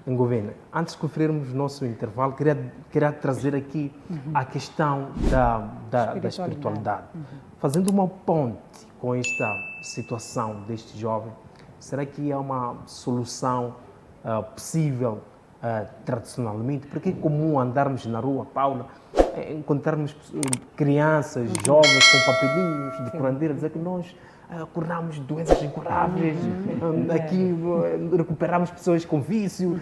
em governo. Antes de conferirmos o nosso intervalo, queria trazer aqui a questão da espiritualidade. Fazendo uma ponte com esta situação deste jovem, será que é uma solução possível tradicionalmente? Porque é comum andarmos na rua, Paula, encontrarmos crianças, jovens com papelinhos de curandeira, dizer que nós curamos doenças incuráveis, aqui recuperamos pessoas com vício,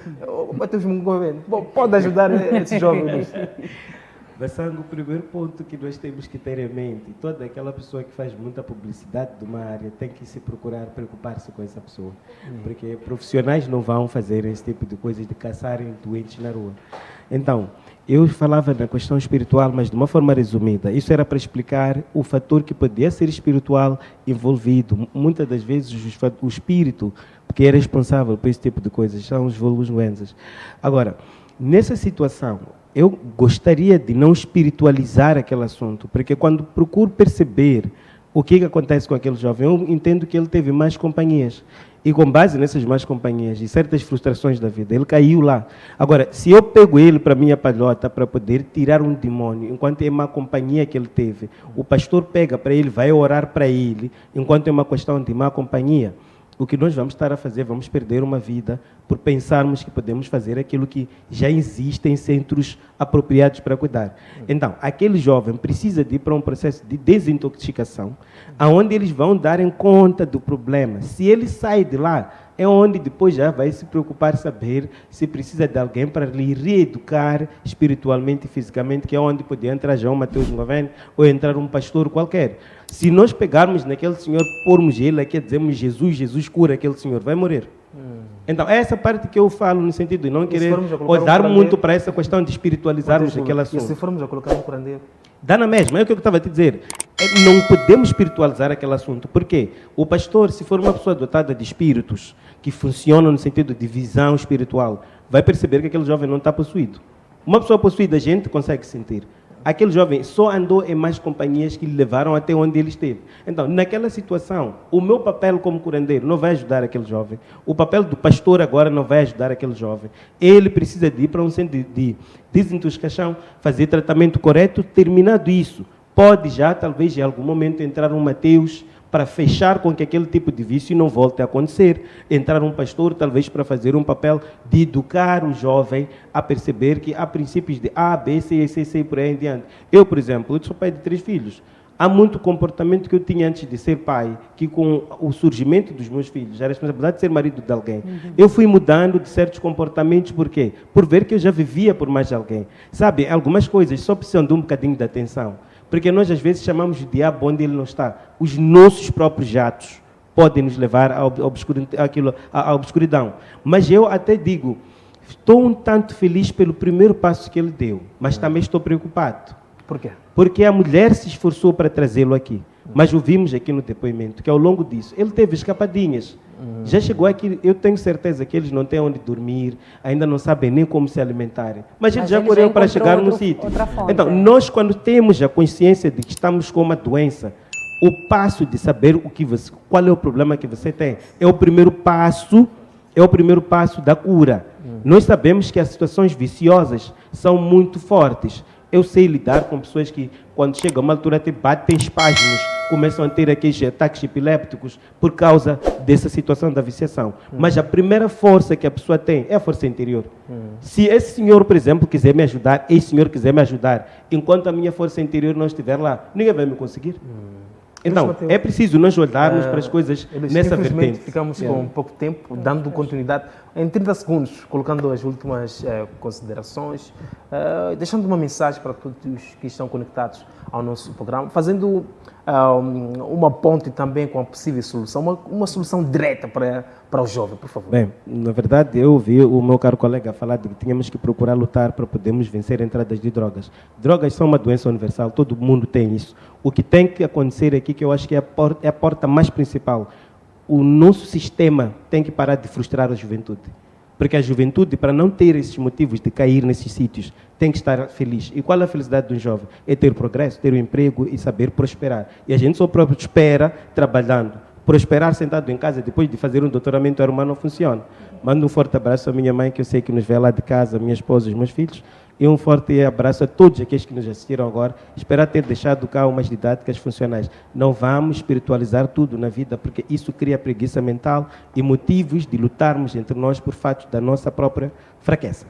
batemos um governo. Bom, pode ajudar esses jovens? Vassango, o primeiro ponto que nós temos que ter em mente, toda aquela pessoa que faz muita publicidade de uma área tem que se procurar preocupar-se com essa pessoa, porque profissionais não vão fazer esse tipo de coisas, de caçarem doentes na rua. Então, eu falava na questão espiritual, mas de uma forma resumida. Isso era para explicar o fator que podia ser espiritual envolvido. Muitas das vezes o espírito que é responsável por esse tipo de coisas são os vulgos doenças. Agora, nessa situação, eu gostaria de não espiritualizar aquele assunto, porque quando procuro perceber o que acontece com aquele jovem, eu entendo que ele teve mais companhias. E com base nessas más companhias e certas frustrações da vida, ele caiu lá. Agora, se eu pego ele para a minha palhota para poder tirar um demônio, enquanto é má companhia que ele teve, o pastor pega para ele, vai orar para ele, enquanto é uma questão de má companhia, o que nós vamos estar a fazer, vamos perder uma vida por pensarmos que podemos fazer aquilo que já existe em centros apropriados para cuidar. Então, aquele jovem precisa de ir para um processo de desintoxicação, onde eles vão darem conta do problema. Se ele sai de lá, é onde depois já vai se preocupar saber se precisa de alguém para lhe reeducar espiritualmente e fisicamente, que é onde pode entrar João Mateus Governo ou entrar um pastor qualquer. Se nós pegarmos naquele senhor, pormos ele aqui, dizemos Jesus cura aquele senhor, vai morrer. Então, é essa parte que eu falo no sentido de não querer dar muito para essa questão de espiritualizarmos aquele assunto. E se formos a colocar um curandeiro? Dá na mesma, é o que eu estava a te dizer. Não podemos espiritualizar aquele assunto. Por quê? O pastor, se for uma pessoa dotada de espíritos, que funcionam no sentido de visão espiritual, vai perceber que aquele jovem não está possuído. Uma pessoa possuída, a gente consegue sentir. Aquele jovem só andou em mais companhias que lhe levaram até onde ele esteve. Então, naquela situação, o meu papel como curandeiro não vai ajudar aquele jovem. O papel do pastor agora não vai ajudar aquele jovem. Ele precisa de ir para um centro de desintoxicação, fazer tratamento correto. Terminado isso, pode já, talvez, em algum momento, entrar um Mateus para fechar com que aquele tipo de vício não volte a acontecer. Entrar um pastor, talvez, para fazer um papel de educar o jovem a perceber que há princípios de A, B, C, C, C, por aí em diante. Eu, por exemplo, eu sou pai de 3 filhos. Há muito comportamento que eu tinha antes de ser pai, que com o surgimento dos meus filhos, a responsabilidade de ser marido de alguém, eu fui mudando de certos comportamentos. Por quê? Por ver que eu já vivia por mais alguém. Sabe, algumas coisas só precisam de um bocadinho de atenção. Porque nós, às vezes, chamamos o diabo onde ele não está. Os nossos próprios jatos podem nos levar à obscuridão. Mas eu até digo, estou um tanto feliz pelo primeiro passo que ele deu, mas também estou preocupado. Por quê? Porque a mulher se esforçou para trazê-lo aqui. Mas ouvimos aqui no depoimento que, ao longo disso, ele teve escapadinhas. Já chegou aqui, eu tenho certeza que eles não têm onde dormir, ainda não sabem nem como se alimentarem. Mas ele já correu para chegar no sítio. Então, nós, quando temos a consciência de que estamos com uma doença, o passo de saber qual é o problema que você tem, é o primeiro passo da cura. Nós sabemos que as situações viciosas são muito fortes. Eu sei lidar com pessoas que, quando chega a uma altura, até batem espasmos, começam a ter aqueles ataques epilépticos por causa dessa situação da viciação. Mas a primeira força que a pessoa tem é a força interior. Se esse senhor, por exemplo, quiser me ajudar, esse senhor quiser me ajudar, enquanto a minha força interior não estiver lá, ninguém vai me conseguir. Então, é preciso nós olharmos para as coisas nessa vertente. Ficamos com pouco tempo, dando continuidade. Em 30 segundos, colocando as últimas considerações, deixando uma mensagem para todos que estão conectados ao nosso programa, fazendo uma ponte também com a possível solução, uma solução direta para o jovem, por favor. Bem, na verdade, eu ouvi o meu caro colega falar de que tínhamos que procurar lutar para podermos vencer entradas de drogas. Drogas são uma doença universal, todo mundo tem isso. O que tem que acontecer aqui, que eu acho que é a porta mais principal, o nosso sistema tem que parar de frustrar a juventude. Porque a juventude, para não ter esses motivos de cair nesses sítios, tem que estar feliz. E qual é a felicidade de um jovem? É ter progresso, ter um emprego e saber prosperar. E a gente só prospera trabalhando. prosperar sentado em casa depois de fazer um doutoramento era humano não funciona. Mando um forte abraço à minha mãe, que eu sei que nos vê lá de casa, minha esposa e os meus filhos, e um forte abraço a todos aqueles que nos assistiram agora. Espero ter deixado cá umas didáticas funcionais. Não vamos espiritualizar tudo na vida, porque isso cria preguiça mental e motivos de lutarmos entre nós por fatos da nossa própria fraqueza.